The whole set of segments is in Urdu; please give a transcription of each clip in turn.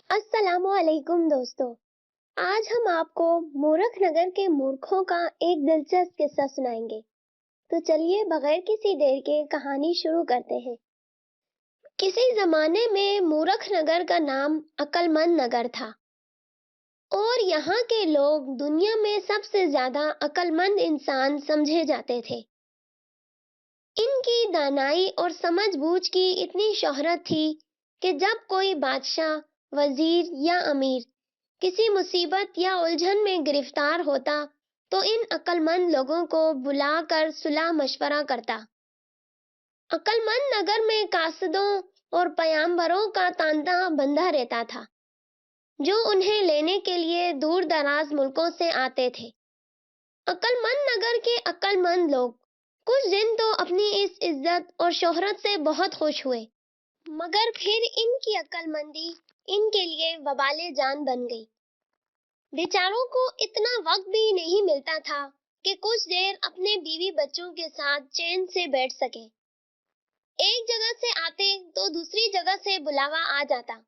السلام علیکم دوستو، آج ہم آپ کو مورخ نگر کے مورخوں کا ایک دلچسپ قصہ سنائیں گے۔ تو چلیے بغیر کسی دیر کے کہانی شروع کرتے ہیں۔ کسی زمانے میں مورخ نگر کا نام عقل مند نگر تھا اور یہاں کے لوگ دنیا میں سب سے زیادہ عقل مند انسان سمجھے جاتے تھے۔ ان کی دانائی اور سمجھ بوجھ کی اتنی شہرت تھی کہ جب کوئی بادشاہ، وزیر یا امیر کسی مصیبت یا الجھن میں گرفتار ہوتا تو ان عقل مند لوگوں کو بلا کر صلاح مشورہ کرتا۔ عقل مند نگر میں قاصدوں اور پیامبروں کا تانتا بندھا رہتا تھا جو انہیں لینے کے لیے دور دراز ملکوں سے آتے تھے۔ عقل مند نگر کے عقل مند لوگ کچھ دن تو اپنی اس عزت اور شہرت سے بہت خوش ہوئے، مگر پھر ان کی عقل مندی ان کے لیے وبال جان بن گئی۔ بیچاروں کو اتنا وقت بھی نہیں ملتا تھا کہ کچھ دیر اپنے بیوی بچوں کے ساتھ چین سے بیٹھ سکیں۔ ایک جگہ سے آتے تو دوسری جگہ سے بلاوا آ جاتا،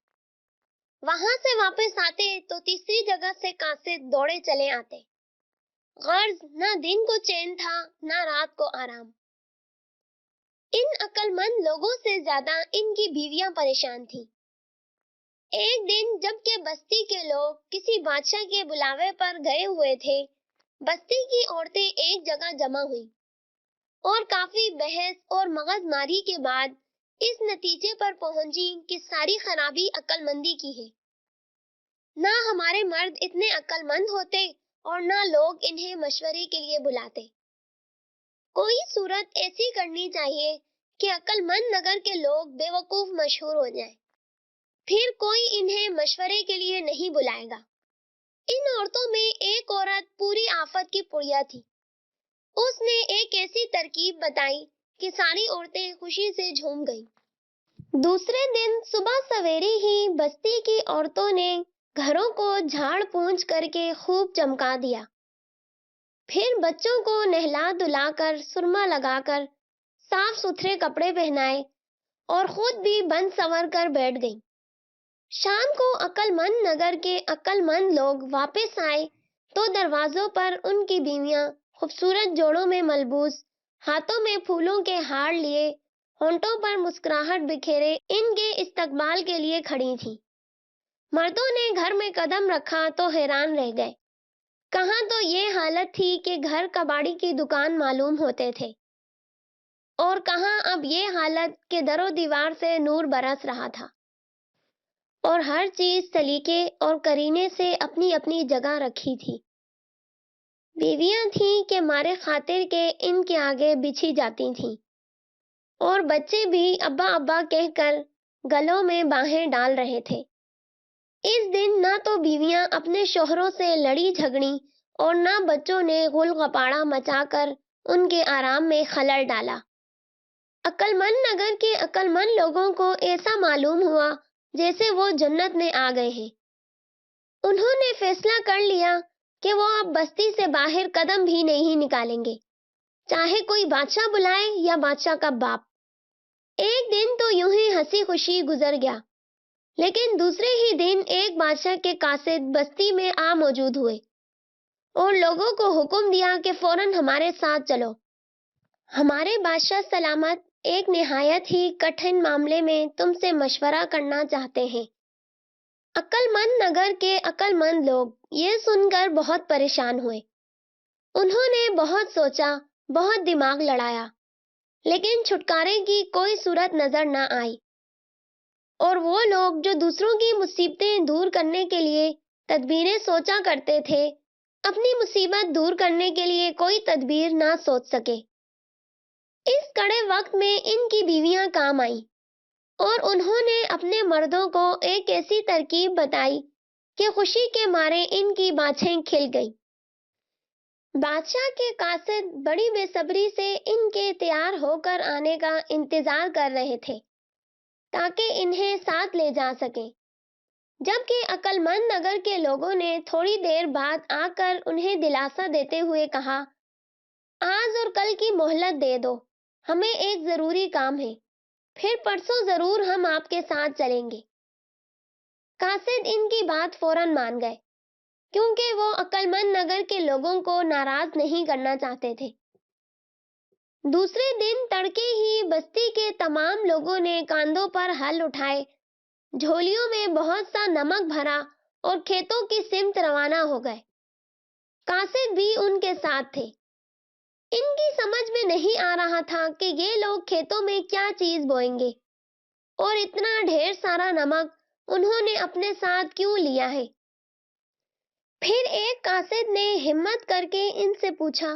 وہاں سے واپس آتے تو تیسری جگہ سے قاصد دوڑے چلے آتے۔ غرض نہ دن کو چین تھا نہ رات کو آرام۔ ان عقل مند لوگوں سے زیادہ ان کی بیویاں پریشان تھیں۔ ایک دن جب کہ بستی کے لوگ کسی بادشاہ کے بلاوے پر گئے ہوئے تھے، بستی کی عورتیں ایک جگہ جمع ہوئیں اور کافی بحث اور مغز ماری کے بعد اس نتیجے پر پہنچی کہ ساری خرابی عقل مندی کی ہے۔ نہ ہمارے مرد اتنے عقل مند ہوتے اور نہ لوگ انہیں مشورے کے لیے بلاتے۔ کوئی صورت ایسی کرنی چاہیے کہ عقل مند نگر کے لوگ بے وقوف مشہور ہو جائیں، پھر کوئی انہیں مشورے کے لیے نہیں بلائے گا۔ ان عورتوں میں ایک عورت پوری آفت کی پڑیا تھی۔ اس نے ایک ایسی ترکیب بتائی کہ ساری عورتیں خوشی سے جھوم گئیں۔ دوسرے دن صبح سویرے ہی بستی کی عورتوں نے گھروں کو جھاڑ پونچھ کر کے خوب چمکا دیا، پھر بچوں کو نہلا دھلا کر سرما لگا کر صاف ستھرے کپڑے پہنائے اور خود بھی بن سنور کر بیٹھ گئیں۔ شام کو عقل مند نگر کے عقل مند لوگ واپس آئے تو دروازوں پر ان کی بیویاں خوبصورت جوڑوں میں ملبوس، ہاتھوں میں پھولوں کے ہار لیے، ہونٹوں پر مسکراہٹ بکھیرے ان کے استقبال کے لیے کھڑی تھیں۔ مردوں نے گھر میں قدم رکھا تو حیران رہ گئے۔ کہاں تو یہ حالت تھی کہ گھر کباڑی کی دکان معلوم ہوتے تھے، اور کہاں اب یہ حالت کہ در و دیوار سے نور برس رہا تھا اور ہر چیز سلیقے اور کرینے سے اپنی اپنی جگہ رکھی تھی۔ بیویاں تھیں کہ مارے خاطر کے ان کے آگے بچھی جاتی تھیں، اور بچے بھی ابا ابا کہہ کر گلوں میں باہیں ڈال رہے تھے۔ اس دن نہ تو بیویاں اپنے شوہروں سے لڑی جھگڑی اور نہ بچوں نے غل غپاڑا مچا کر ان کے آرام میں خلل ڈالا۔ عقل مند نگر کے عقل مند لوگوں کو ایسا معلوم ہوا جیسے وہ جنت میں آ گئے ہیں۔ انہوں نے فیصلہ کر لیا کہ وہ اب بستی سے باہر قدم بھی نہیں نکالیں گے، چاہے کوئی بادشاہ بلائے یا بادشاہ کا باپ۔ ایک دن تو یوں ہی ہنسی خوشی گزر گیا، لیکن دوسرے ہی دن ایک بادشاہ کے قاصد بستی میں آ موجود ہوئے اور لوگوں کو حکم دیا کہ فوراً ہمارے ساتھ چلو۔ ہمارے بادشاہ سلامت ایک نہایت ہی کٹھن معاملے میں تم سے مشورہ کرنا چاہتے ہیں۔ عقل مند نگر کے عقل مند لوگ یہ سن کر بہت پریشان ہوئے۔ انہوں نے بہت سوچا، بہت دماغ لڑایا، لیکن چھٹکارے کی کوئی صورت نظر نہ آئی، اور وہ لوگ جو دوسروں کی مصیبتیں دور کرنے کے لیے تدبیریں سوچا کرتے تھے، اپنی مصیبت دور کرنے کے لیے کوئی تدبیر نہ سوچ سکے۔ اس کڑے وقت میں ان کی بیویاں کام آئیں اور انہوں نے اپنے مردوں کو ایک ایسی ترکیب بتائی کہ خوشی کے مارے ان کی بانچھیں کھل گئیں۔ بادشاہ کے قاصد بڑی بے صبری سے ان کے تیار ہو کر آنے کا انتظار کر رہے تھے تاکہ انہیں ساتھ لے جا سکیں، جبکہ عقل مند نگر کے لوگوں نے تھوڑی دیر بعد آ کر انہیں دلاسا دیتے ہوئے کہا، آج اور کل کی مہلت دے دو، ہمیں ایک ضروری کام ہے، پھر پرسوں ضرور ہم آپ کے ساتھ چلیں گے۔ قاصد ان کی بات فوراً مان گئے کیونکہ وہ عقل مند نگر کے لوگوں کو ناراض نہیں کرنا چاہتے تھے۔ دوسرے دن تڑکے ہی بستی کے تمام لوگوں نے کاندھوں پر ہل اٹھائے، جھولیوں میں بہت سا نمک بھرا اور کھیتوں کی سمت روانہ ہو گئے۔ قاصد بھی ان کے ساتھ تھے۔ ان کی سمجھ میں نہیں آ رہا تھا کہ یہ لوگ کھیتوں میں کیا چیز بوئیں گے اور اتنا ڈھیر سارا نمک انہوں نے اپنے ساتھ کیوں لیا ہے۔ پھر ایک قاصد نے ہمت کر کے ان سے پوچھا،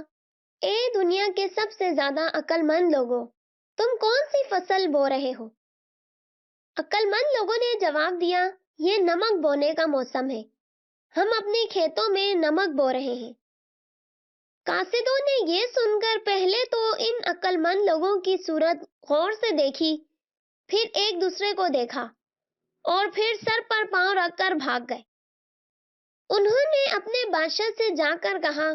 اے دنیا کے سب سے زیادہ عقل مند لوگوں، تم کون سی فصل بو رہے ہو؟ عقل مند لوگوں نے جواب دیا، یہ نمک بونے کا موسم ہے، ہم اپنے کھیتوں میں نمک بو رہے ہیں۔ قاصدوں نے یہ سن کر پہلے تو ان عقل مند لوگوں کی صورت غور سے دیکھی، پھر ایک دوسرے کو دیکھا اور پھر سر پر پاؤں رکھ کر بھاگ گئے۔ انہوں نے اپنے بادشاہ سے جا کر کہا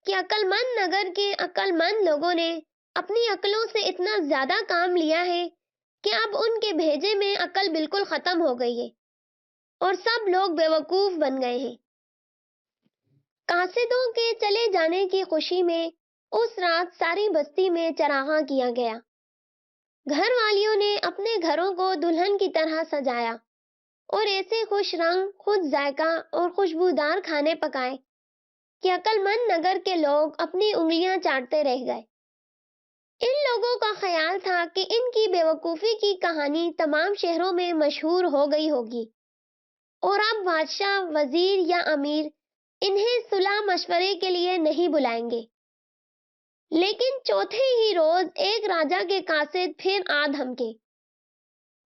کہ عقل مند نگر کے عقل مند لوگوں نے اپنی عقلوں سے اتنا زیادہ کام لیا ہے کہ اب ان کے بھیجے میں عقل بالکل ختم ہو گئی ہے اور سب لوگ بیوقوف بن گئے ہیں۔ قاصدوں کے چلے جانے کی خوشی میں اس رات ساری بستی میں چراغاں کیا گیا۔ گھر والیوں نے اپنے گھروں کو دلہن کی طرح سجایا اور ایسے خوش رنگ، خود ذائقہ اور خوشبودار کھانے پکائے کہ عقل مند نگر کے لوگ اپنی انگلیاں چاٹتے رہ گئے۔ ان لوگوں کا خیال تھا کہ ان کی بے وقوفی کی کہانی تمام شہروں میں مشہور ہو گئی ہوگی اور اب بادشاہ، وزیر یا امیر انہیں صلح مشورے کے لیے نہیں بلائیں گے۔ لیکن چوتھے ہی روز ایک راجا کے قاصد پھر آ دھمکے۔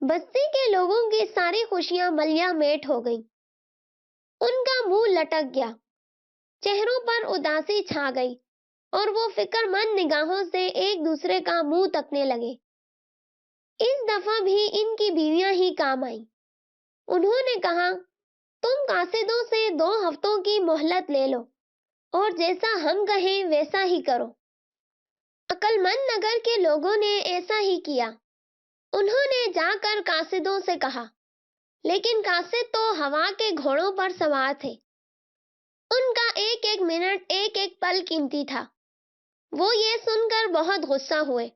بستی کے لوگوں کی ساری خوشیاں ملیہ میٹ ہو گئیں۔ ان کا منہ لٹک گیا، چہروں پر اداسی چھا گئی اور وہ فکر مند نگاہوں سے ایک دوسرے کا منہ تکنے لگے۔ اس دفعہ بھی ان کی بیویاں ہی کام آئیں۔ انہوں نے کہا، تم قاصدوں سے 2 ہفتوں کی مہلت لے لو اور جیسا ہم کہیں ویسا ہی کرو۔ عقل مند نگر کے لوگوں نے ایسا ہی کیا۔ انہوں نے جا کر قاصدوں سے کہا، لیکن قاصد تو ہوا کے گھوڑوں پر سوار تھے۔ ان کا ایک ایک منٹ، ایک ایک پل قیمتی تھا۔ وہ یہ سن کر بہت غصہ ہوئے،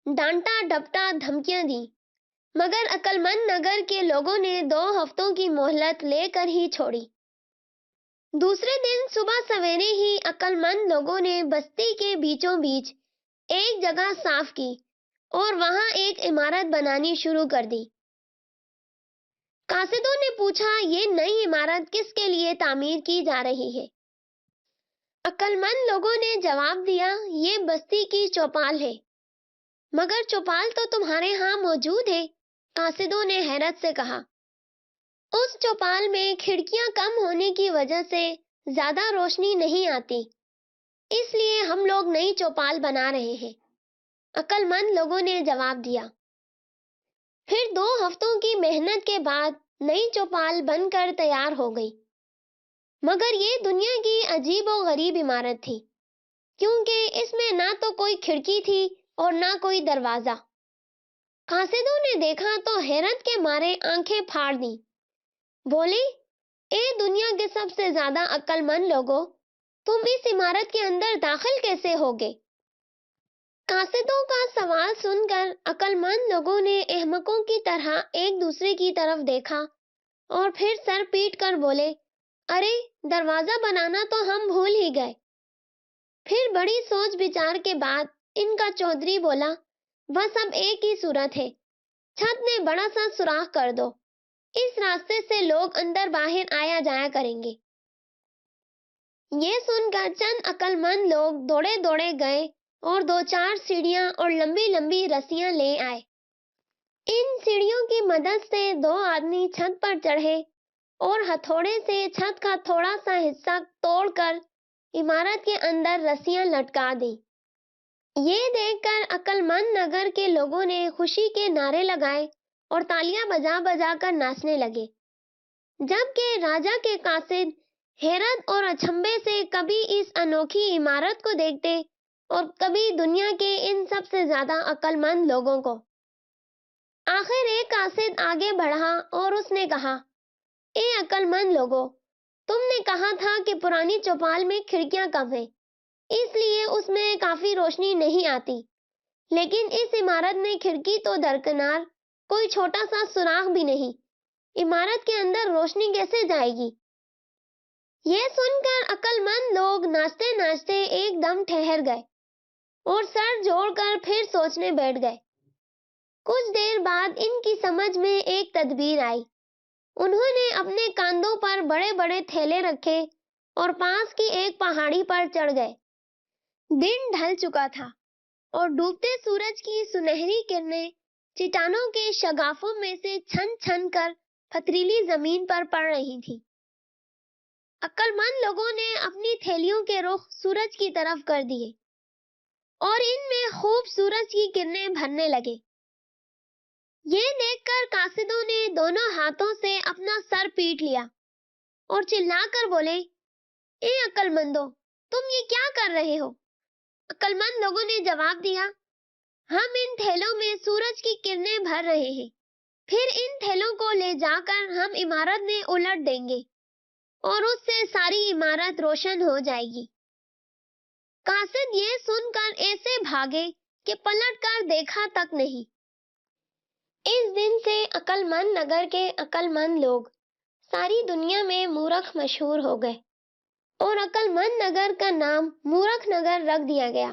ڈانٹا ڈپٹا، دھمکیاں دیں، مگر عقل مند نگر کے لوگوں نے 2 ہفتوں کی مہلت لے کر ہی چھوڑی۔ دوسرے دن صبح سویرے ہی عقل مند لوگوں نے بستی کے بیچوں بیچ ایک جگہ صاف کی اور وہاں ایک عمارت بنانی شروع کر دی۔ قاصدوں نے پوچھا، یہ نئی عمارت کس کے لیے تعمیر کی جا رہی ہے؟ عقل مند لوگوں نے جواب دیا، یہ بستی کی چوپال ہے۔ مگر چوپال تو تمہارے ہاں موجود ہے، قاصدوں نے حیرت سے کہا۔ اس چوپال میں کھڑکیاں کم ہونے کی وجہ سے زیادہ روشنی نہیں آتی، اس لیے ہم لوگ نئی چوپال بنا رہے ہیں، عقل مند لوگوں نے جواب دیا۔ پھر 2 ہفتوں کی محنت کے بعد نئی چوپال بن کر تیار ہو گئی، مگر یہ دنیا کی عجیب و غریب عمارت تھی، کیونکہ اس میں نہ تو کوئی کھڑکی تھی اور نہ کوئی دروازہ۔ قاصدوں نے دیکھا تو حیرت کے مارے آنکھیں پھاڑ دیں، بولے، اے دنیا کے سب سے زیادہ عقل مند لوگوں، تم اس عمارت کے اندر داخل کیسے ہوگے؟ قاصدوں کا سوال سن کر عقل مند لوگوں نے احمقوں کی طرح ایک دوسرے کی طرف دیکھا اور پھر سر پیٹ کر بولے، ارے دروازہ بنانا تو ہم بھول ہی گئے۔ پھر بڑی سوچ بچار کے بعد ان کا چودھری بولا، بس اب ایک ہی صورت ہے، چھت میں بڑا سا سوراخ کر دو، اس راستے سے لوگ اندر باہر آیا جایا کریں گے۔ یہ سن کر چند عقل مند لوگ دوڑے دوڑے گئے اور 2-4 سیڑھیاں اور لمبی لمبی رسیاں لے آئے۔ ان سیڑھیوں کی مدد سے 2 آدمی چھت پر چڑھے اور ہتھوڑے سے چھت کا تھوڑا سا حصہ توڑ کر عمارت کے اندر رسیاں لٹکا دیں۔ یہ دیکھ کر عقل مند نگر کے لوگوں نے خوشی کے نعرے لگائے اور تالیاں بجا بجا کر ناچنے لگے، جبکہ راجا کے قاصد حیرت اور اچنبھے سے کبھی اس انوکھی عمارت کو دیکھتے اور کبھی دنیا کے ان سب سے زیادہ عقل مند لوگوں کو۔ آخر ایک قاصد آگے بڑھا اور اس نے کہا، اے عقل مند لوگوں، تم نے کہا تھا کہ پرانی چوپال میں کھڑکیاں کم ہیں، اس لیے اس میں کافی روشنی نہیں آتی، لیکن اس عمارت میں کھڑکی تو درکنار کوئی چھوٹا سا سوراخ بھی نہیں، عمارت کے اندر روشنی کیسے جائے گی؟ یہ سن کر عقل مند لوگ ناچتے ناچتے ایک دم ٹھہر گئے اور سر جوڑ کر پھر سوچنے بیٹھ گئے۔ کچھ دیر بعد ان کی سمجھ میں ایک تدبیر آئی۔ انہوں نے اپنے کاندھوں پر بڑے بڑے تھیلے رکھے اور پاس کی ایک پہاڑی پر چڑھ گئے۔ دن ڈھل چکا تھا اور ڈوبتے سورج کی سنہری کرنیں چٹانوں کے شگافوں میں سے چھن چھن کر پتھریلی زمین پر پڑ رہی تھی۔ عقل مند لوگوں نے اپنی تھیلیوں کے رخ سورج کی طرف کر دیے اور ان میں خوب سورج کی کرنیں بھرنے لگے۔ یہ دیکھ کر قاصدوں نے دونوں ہاتھوں سے اپنا سر پیٹ لیا اور چلا کر بولے، اے عقل مندو، تم یہ کیا کر رہے ہو؟ عقل مند لوگوں نے جواب دیا، ہم ان تھیلوں میں سورج کی کرنیں بھر رہے ہیں، پھر ان تھیلوں کو لے جا کر ہم عمارت میں الٹ دیں گے اور اس سے ساری عمارت روشن ہو جائے گی۔ قاصد یہ سن کر ایسے بھاگے کہ پلٹ کر دیکھا تک نہیں۔ اس دن سے عقل مند نگر کے عقل مند لوگ ساری دنیا میں مورخ مشہور ہو گئے اور عقل مند نگر کا نام مورخ نگر رکھ دیا گیا۔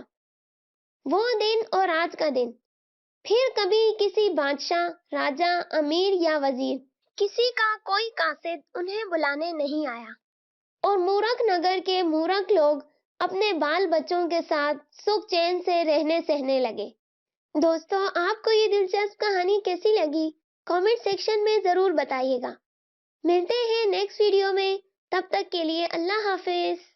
وہ دن اور آج کا دن، پھر کبھی کسی بادشاہ، راجہ، امیر یا وزیر، کسی کا کوئی قاصد انہیں بلانے نہیں آیا اور مورخ نگر کے مورخ لوگ اپنے بال بچوں کے ساتھ سکھ چین سے رہنے سہنے لگے۔ دوستو، آپ کو یہ دلچسپ کہانی کیسی لگی؟ کامنٹ سیکشن میں ضرور بتائیے گا۔ ملتے ہیں نیکسٹ ویڈیو میں، تب تک کے لیے اللہ حافظ۔